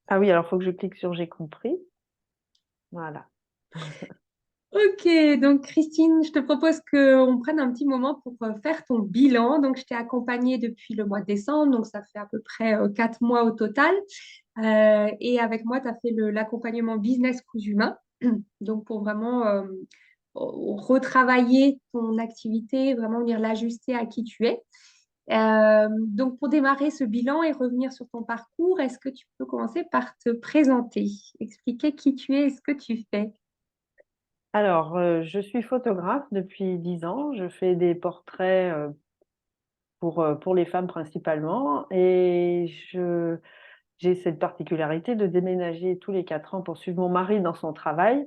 Ah oui, alors il faut que je clique sur j'ai compris. Voilà. Ok, donc Christine, je te propose qu'on prenne un petit moment pour faire ton bilan. Donc, je t'ai accompagnée depuis le mois de décembre, donc ça fait à peu près 4 mois au total. Et avec moi, tu as fait l'accompagnement business coûts humains. Donc, pour vraiment retravailler ton activité, vraiment venir l'ajuster à qui tu es. Donc, pour démarrer ce bilan et revenir sur ton parcours, est-ce que tu peux commencer par te présenter, expliquer qui tu es et ce que tu fais? Alors, je suis photographe depuis 10 ans. Je fais des portraits pour les femmes principalement. Et j'ai cette particularité de déménager tous les 4 ans pour suivre mon mari dans son travail.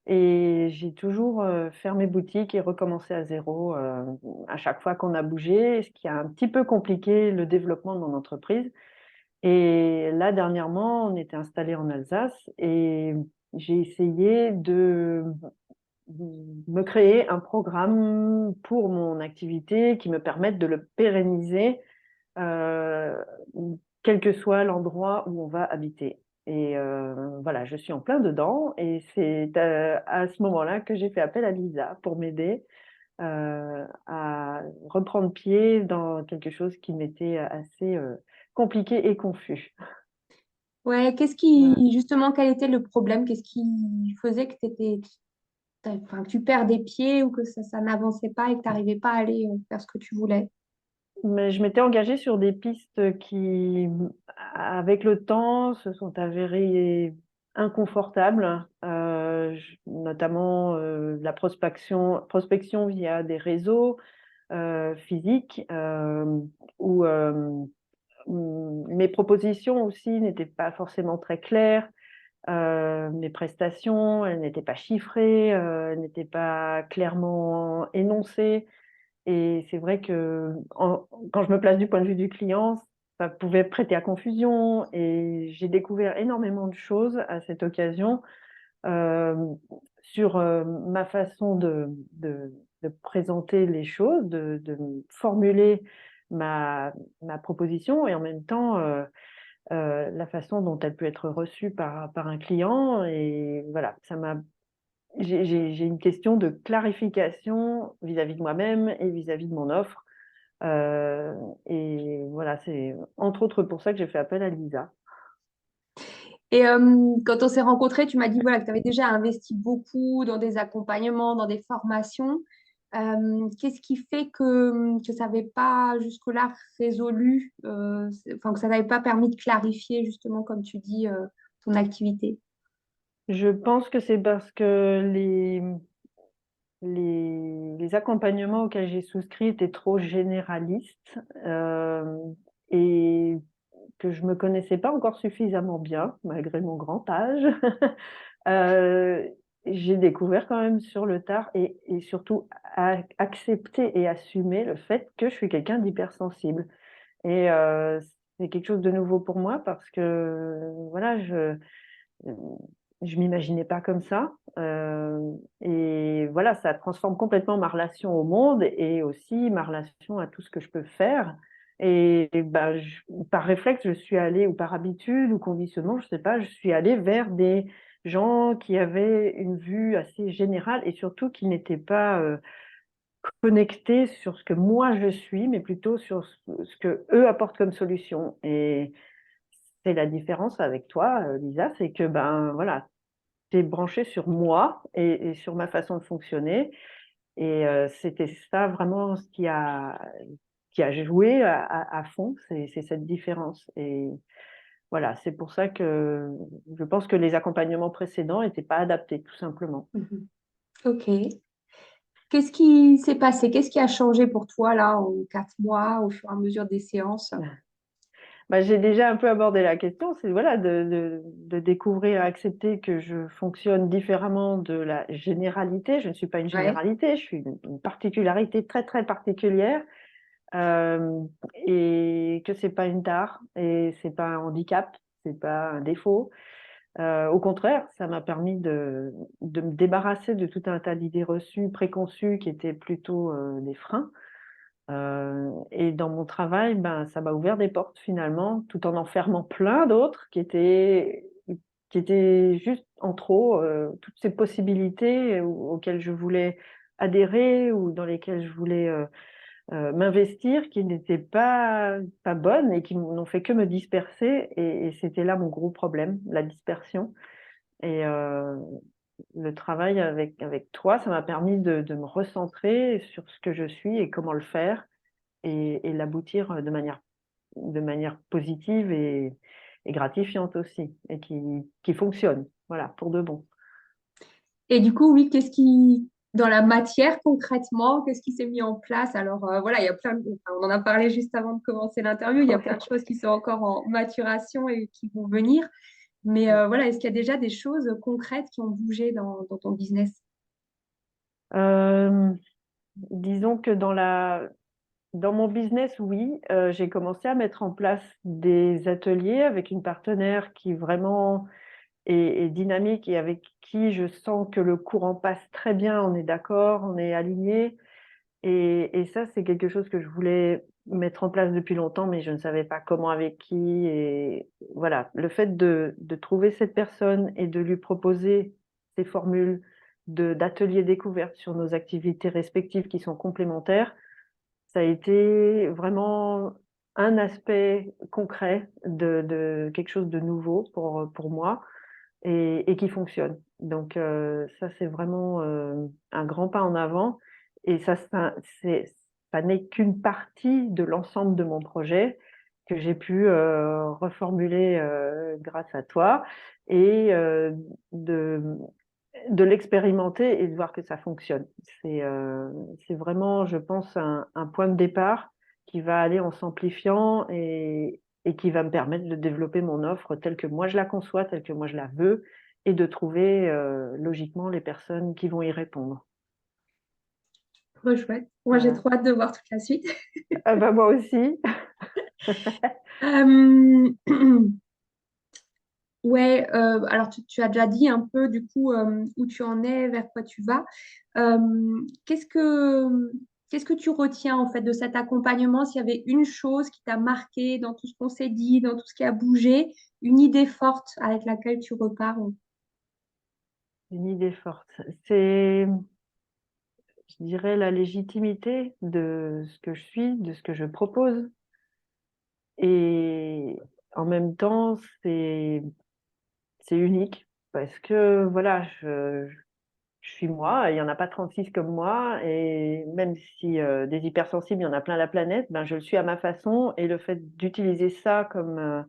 Et j'ai toujours fermé boutique et recommencé à zéro à chaque fois qu'on a bougé, ce qui a un petit peu compliqué le développement de mon entreprise. Et là, dernièrement, on était installé en Alsace et j'ai essayé de me créer un programme pour mon activité qui me permette de le pérenniser, heu, quel que soit l'endroit où on va habiter. Et voilà, je suis en plein dedans et c'est à ce moment-là que j'ai fait appel à Lisa pour m'aider, à reprendre pied dans quelque chose qui m'était assez, compliqué et confus. Ouais, Voilà. justement, quel était le problème? Qu'est-ce qui faisait que enfin, que tu perds des pieds ou que ça n'avançait pas et que tu n'arrivais pas à aller faire ce que tu voulais? Mais je m'étais engagée sur des pistes qui, avec le temps, se sont avérées inconfortables, notamment, la prospection via des réseaux, physiques, où mes propositions aussi n'étaient pas forcément très claires. Mes prestations, elles n'étaient pas chiffrées, elles n'étaient pas clairement énoncées. Et c'est vrai que quand je me place du point de vue du client, ça pouvait prêter à confusion et j'ai découvert énormément de choses à cette occasion, hem, sur, ma façon de présenter les choses, de formuler ma ma proposition et en même temps, la façon dont elle peut être reçue par un client. Et voilà, ça m'a j'ai une question de clarification vis-à-vis de moi-même et vis-à-vis de mon offre. Heu et voilà, c'est entre autres pour ça que j'ai fait appel à Lisa. Et quand on s'est rencontrés, tu m'as dit voilà, que tu avais déjà investi beaucoup dans des accompagnements, dans des formations. Qu'est-ce qui fait que ça n'avait pas jusque-là résolu, enfin que ça n'avait pas permis de clarifier justement, comme tu dis, ton activité? Je pense que c'est parce que les accompagnements auxquels j'ai souscrit étaient trop généralistes, et que je me connaissais pas encore suffisamment bien, malgré mon grand âge. Heu, j'ai découvert quand même sur le tard et surtout accepter et assumer le fait que je suis quelqu'un d'hypersensible. Et c'est quelque chose de nouveau pour moi parce que, voilà, Mmh, je m'imaginais pas comme ça, et voilà, ça transforme complètement ma relation au monde et aussi ma relation à tout ce que je peux faire. Et bah, par réflexe, je suis allée, ou par habitude ou conditionnement, je sais pas, je suis allée vers des gens qui avaient une vue assez générale et surtout qui n'étaient pas, connectés sur ce que moi je suis, mais plutôt sur ce qu'eux apportent comme solution. Et c'est la différence avec toi, Lisa, c'est que, ben, voilà, tu es branchée sur moi et sur ma façon de fonctionner. Et c'était ça vraiment ce qui a joué à fond, c'est cette différence. Et voilà, c'est pour ça que je pense que les accompagnements précédents étaient pas adaptés, tout simplement. Mhm. Ok. Qu'est-ce qui s'est passé? Qu'est-ce qui a changé pour toi là en 4 mois au fur et à mesure des séances? Bah, j'ai déjà un peu abordé la question, c'est voilà de découvrir, accepter que je fonctionne différemment de la généralité. Je ne suis pas une Ouais. généralité, je suis une particularité très, très particulière. Hem Et que c'est pas une tare et c'est pas un handicap, c'est pas un défaut. Au contraire, ça m'a permis de me débarrasser de tout un tas d'idées reçues, préconçues qui étaient plutôt, des freins. Et dans mon travail, ben, ça m'a ouvert des portes finalement, tout en fermant plein d'autres qui étaient juste en trop, toutes ces possibilités auxquelles je voulais adhérer ou dans lesquelles je voulais, m'investir, qui n'étaient pas bonnes et qui n'ont fait que me disperser et c'était là mon gros problème, la dispersion et le travail avec toi, ça m'a permis de me recentrer sur ce que je suis et comment le faire et l'aboutir, de manière positive et gratifiante aussi et qui fonctionne, voilà, pour de bon. Et du coup, oui, dans la matière concrètement, qu'est-ce qui s'est mis en place? Alors, voilà, il y a enfin, on en a parlé juste avant de commencer l'interview, il y a plein de choses qui sont encore en maturation et qui vont venir. Mais voilà, est-ce qu'il y a déjà des choses concrètes qui ont bougé dans ton business? Disons que dans mon business, oui, j'ai commencé à mettre en place des ateliers avec une partenaire qui vraiment est dynamique et avec qui je sens que le courant passe très bien, on est d'accord, on est alignés et ça, c'est quelque chose que je voulais mettre en place depuis longtemps, mais je ne savais pas comment, avec qui et voilà. Le fait de trouver cette personne et de lui proposer ces formules d'ateliers découvertes sur nos activités respectives qui sont complémentaires, ça a été vraiment un aspect concret de quelque chose de nouveau pour moi et qui fonctionne. Donc ça, c'est vraiment, un grand pas en avant et ça n'est qu'une partie de l'ensemble de mon projet que j'ai pu, reformuler, grâce à toi et de de l'expérimenter et de voir que ça fonctionne. C'est vraiment, je pense, un point de départ qui va aller en s'amplifiant et qui va me permettre de développer mon offre telle que moi je la conçois, telle que moi je la veux et de trouver, logiquement les personnes qui vont y répondre. Trop chouette. Moi, j'ai Voilà. trop hâte de voir toute la suite. Ah bah, moi aussi. Euh, Ouais, alors tu as déjà dit un peu du coup où tu en es, vers quoi tu vas. Qu'est-ce que tu retiens en fait de cet accompagnement? S'il y avait une chose qui t'a marqué dans tout ce qu'on s'est dit, dans tout ce qui a bougé, une idée forte avec laquelle tu repars. Une idée forte. C'est, je dirais, la légitimité de ce que je suis, de ce que je propose et en même temps, c'est unique parce que voilà, je suis moi, il y en a pas 36 comme moi et même si, des hypersensibles, il y en a plein la planète, ben, je le suis à ma façon et le fait d'utiliser ça comme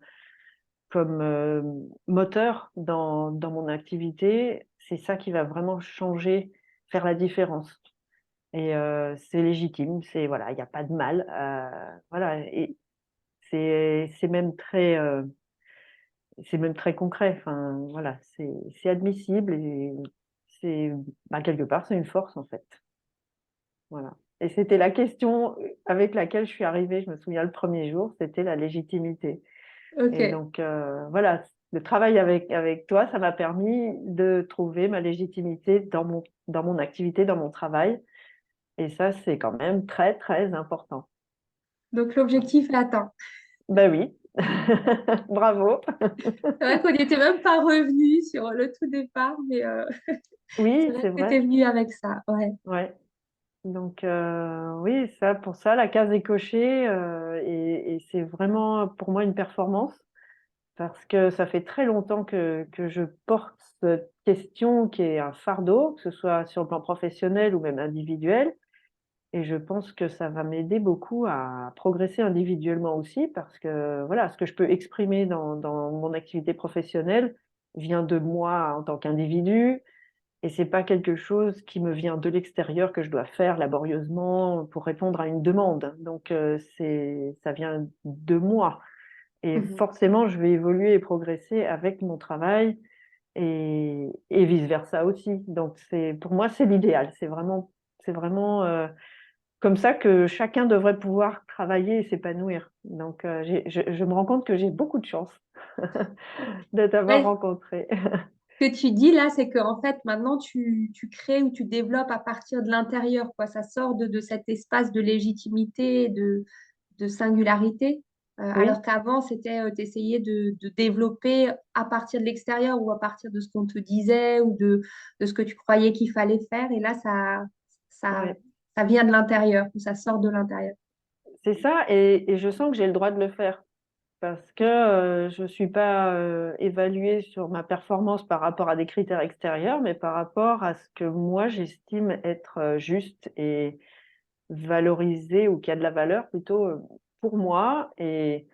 moteur dans mon activité, c'est ça qui va vraiment changer, faire la différence et c'est légitime, voilà, il y a pas de mal, voilà et c'est même très concret, enfin, voilà, c'est admissible et c'est, bah, quelque part, c'est une force, en fait. Voilà et c'était la question, avec laquelle je suis arrivée, je me souviens le premier jour, c'était la légitimité et Ok. donc voilà, le travail avec toi, ça m'a permis de trouver ma légitimité dans mon activité, dans mon travail et ça, c'est quand même très, très important. Donc Voilà. l'objectif est atteint. Bah oui, bravo. C'est vrai qu'on n'y était même pas revenu sur le tout départ, mais c'est Oui, vrai c'est que tu es vrai, venu avec ça. Ouais. ouais. Donc oui, ça pour ça, la case est cochée, et c'est vraiment pour moi une performance parce que ça fait très longtemps que je porte cette question qui est un fardeau, que ce soit sur le plan professionnel ou même individuel et je pense que ça va m'aider beaucoup à progresser individuellement aussi parce que voilà, ce que je peux exprimer dans mon activité professionnelle vient de moi en tant qu'individu et c'est pas quelque chose qui me vient de l'extérieur, que je dois faire laborieusement pour répondre à une demande. Donc ça vient de moi et Mhm. forcément, je vais évoluer et progresser avec mon travail et vice versa aussi. Donc pour moi, c'est l'idéal. C'est vraiment, comme ça que chacun devrait pouvoir travailler et s'épanouir. Donc je me rends compte que j'ai beaucoup de chance de t'avoir Ouais, rencontré. Ce que tu dis là, c'est qu'en fait, maintenant, tu crées ou tu développes à partir de l'intérieur, quoi. Ça sort de cet espace de légitimité, de singularité. Alors Oui, qu'avant, c'était d'essayer de développer à partir de l'extérieur ou à partir de ce qu'on te disait ou de ce que tu croyais qu'il fallait faire. Et là, ça, ouais. ça vient de l'intérieur, ou ça sort de l'intérieur. C'est ça, et je sens que j'ai le droit de le faire parce que je ne suis pas évaluée sur ma performance par rapport à des critères extérieurs, mais par rapport à ce que moi j'estime être juste et valorisé, ou qui a de la valeur plutôt pour moi. Et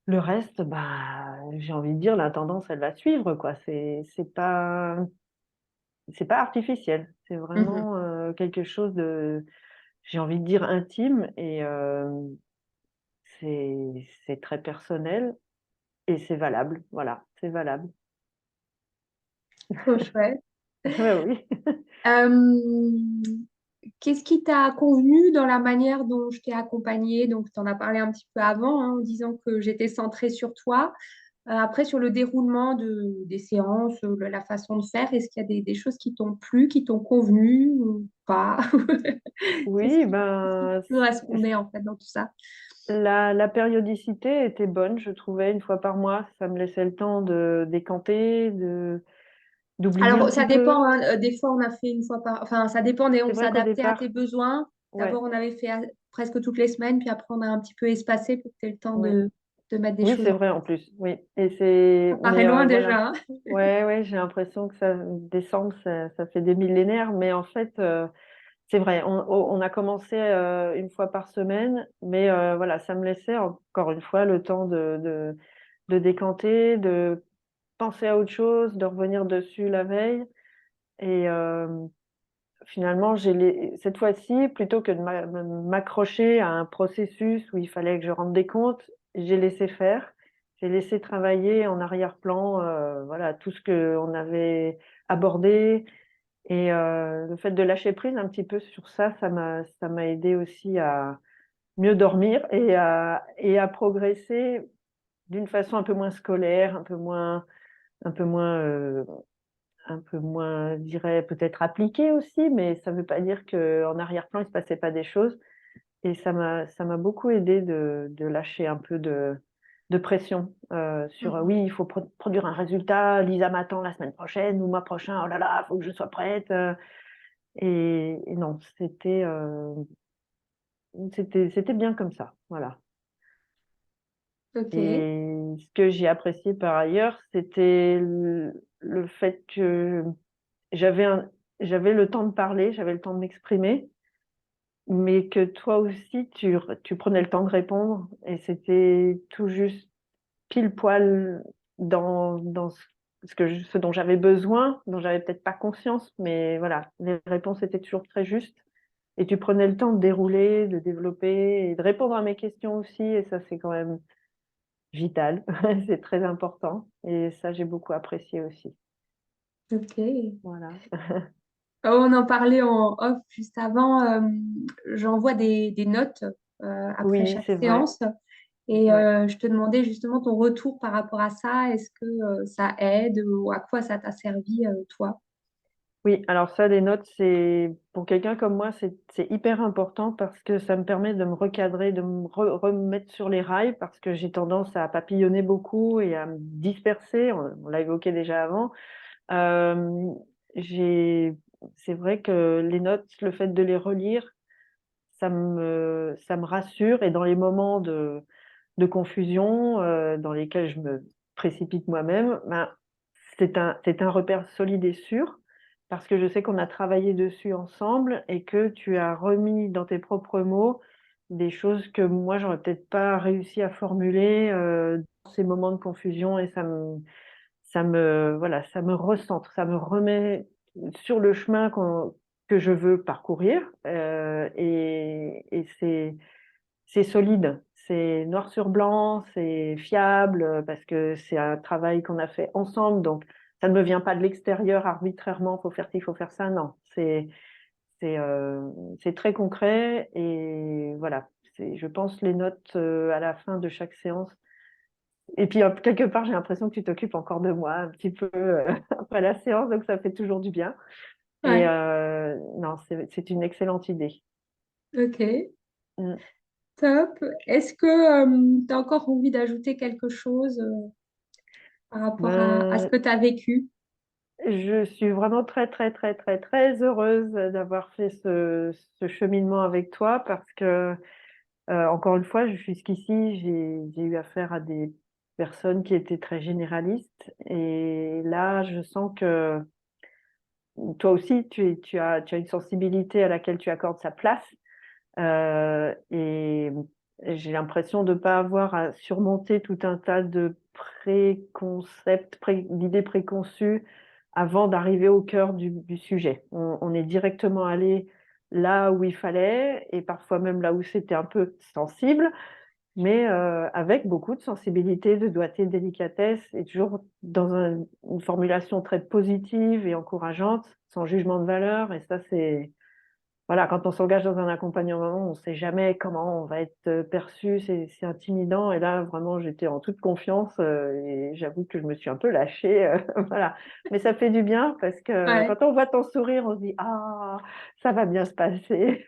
le reste, bah, j'ai envie de dire, la tendance, elle va suivre, quoi. C'est pas artificiel. C'est Mhm. vraiment quelque chose de, j'ai envie de dire, intime, et c'est très personnel. Et c'est valable, voilà, c'est valable. Trop chouette. Ouais, oui. Euh, Qu'est-ce qui t'a convenu dans la manière dont je t'ai accompagnée? Donc, tu en as parlé un petit peu avant, hein, en disant que j'étais centrée sur toi. Après, sur le déroulement des séances, la façon de faire, est-ce qu'il y a des choses qui t'ont plu, qui t'ont convenu ou pas? Qu'est-ce Oui, qu'est-ce qui ben, correspondait en fait dans tout ça? la périodicité était bonne, je trouvais, une fois par mois. Ça me laissait le temps de décanter, d'oublier un Alors, ça petit peu. dépend, hein. Des fois, on a fait une fois par... Enfin, ça dépendait, on C'est vrai qu'au s'adaptait à tes départ, besoins. ouais, D'abord, on avait fait presque toutes les semaines, puis après, on a un petit peu espacé pour que tu aies le temps ouais. de mettre des Oui, choses c'est en vrai place. en plus, oui. Et c'est, Ça paraît mais loin voilà. déjà, hein. Ouais, ouais, j'ai l'impression que ça, décembre, ça fait des millénaires, mais en fait, c'est vrai. On a commencé une fois par semaine, mais voilà, ça me laissait encore une fois le temps de décanter, de penser à autre chose, de revenir dessus la veille. Et finalement, cette fois-ci, plutôt que de m'accrocher à un processus où il fallait que je rende des comptes, j'ai laissé faire. J'ai laissé travailler en arrière-plan, voilà, tout ce qu'on avait abordé. Et le fait de lâcher prise un petit peu sur ça, ça m'a aidé aussi à mieux dormir et à progresser d'une façon un peu moins scolaire, un peu moins, je dirais, peut-être appliquée aussi, mais ça ne veut pas dire qu'en arrière-plan, il ne se passait pas des choses. Et ça m'a beaucoup aidé de lâcher un peu de pression, sur, Mhm. oui, il faut produire un résultat, Lisa m'attend la semaine prochaine ou mois prochain, oh là là, il faut que je sois prête, et non, c'était bien comme ça, voilà. Ok. Et ce que j'ai apprécié par ailleurs, c'était le fait que j'avais un j'avais le temps de parler, j'avais le temps de m'exprimer, mais que toi aussi tu prenais le temps de répondre, et c'était tout juste pile poil dans ce dont j'avais besoin, dont j'avais peut-être pas conscience, mais voilà, les réponses étaient toujours très justes, et tu prenais le temps de dérouler, de développer et de répondre à mes questions aussi, et ça, c'est quand même vital. C'est très important, et ça, j'ai beaucoup apprécié aussi. Ok. Voilà. On en parlait en off juste avant. J'envoie des notes après Oui, chaque c'est vrai. séance et Ouais. je te demandais justement ton retour par rapport à ça. Est-ce que ça aide ou à quoi ça t'a servi, toi? Oui, alors ça, les notes, c'est pour quelqu'un comme moi, c'est hyper important parce que ça me permet de me recadrer, de me remettre sur les rails, parce que j'ai tendance à papillonner beaucoup et à me disperser. On l'a évoqué déjà avant. Hem, j'ai C'est vrai que les notes, le fait de les relire, ça me rassure, et dans les moments de confusion, dans lesquels je me précipite moi-même, ben, c'est un repère solide et sûr, parce que je sais qu'on a travaillé dessus ensemble et que tu as remis dans tes propres mots des choses que moi j'aurais peut-être pas réussi à formuler, dans ces moments de confusion, et voilà, ça me recentre, ça me remet sur le chemin que je veux parcourir, et c'est solide, c'est noir sur blanc, c'est fiable, parce que c'est un travail qu'on a fait ensemble, donc ça ne me vient pas de l'extérieur arbitrairement, faut faire ci, faut faire ça, non. C'est, c'est très concret, et voilà, je pense les notes, à la fin de chaque séance, Et puis, quelque part, j'ai l'impression que tu t'occupes encore de moi un petit peu après la séance, donc ça fait toujours du bien. Et Ouais, non, c'est une excellente idée. ok, Mm. top. Est-ce que tu as encore envie d'ajouter quelque chose par rapport à ce Ben, que tu as vécu? je suis vraiment très, très, très, très, très heureuse d'avoir fait ce cheminement avec toi parce que, encore une fois, jusqu'ici, j'ai eu affaire à des personnes qui étaient très généralistes. Et là, je sens que toi aussi, tu as une sensibilité à laquelle tu accordes sa place. Et j'ai l'impression de ne pas avoir à surmonter tout un tas de préconcepts, d'idées préconçues avant d'arriver au cœur du sujet. On est directement allé là où il fallait et parfois même là où c'était un peu sensible, mais avec beaucoup de sensibilité, de doigté, de délicatesse et toujours dans une formulation très positive et encourageante, sans jugement de valeur. Et ça, c'est voilà, quand on s'engage dans un accompagnement, on ne sait jamais comment on va être perçu, c'est intimidant. Et là, vraiment, j'étais en toute confiance et j'avoue que je me suis un peu lâchée, voilà. Mais ça fait du bien parce que Ouais. quand on voit ton sourire, on se dit: «Ah, ça va bien se passer».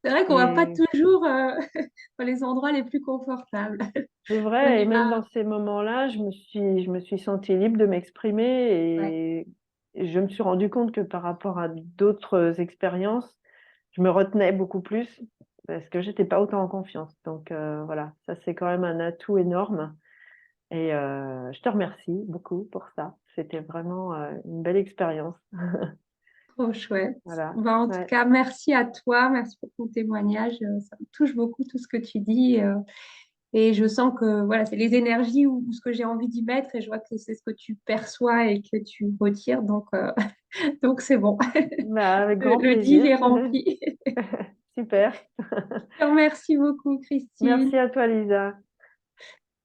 C'est vrai qu'on va pas Et toujours dans les endroits les plus confortables. c'est On vrai, et y même va. dans ces moments-là, je me suis sentie libre de Ouais. m'exprimer et je me suis rendu compte que par rapport à d'autres expériences, je me retenais beaucoup plus parce que j'étais pas autant en confiance. Donc voilà, ça c'est quand même un atout énorme et je te remercie beaucoup pour ça. C'était vraiment, une belle expérience. Trop chouette. Voilà, Ben, en tout ouais. cas, merci à toi, merci pour ton témoignage. Ça me touche beaucoup tout ce que tu dis. Et je sens que voilà, c'est les énergies ou ce que j'ai envie d'y mettre et je vois que c'est ce que tu perçois et que tu retires. Donc, donc c'est bon. Bah, avec grand Le deal plaisir. est rempli. Super. Je te remercie beaucoup, Merci Christine. à toi Lisa.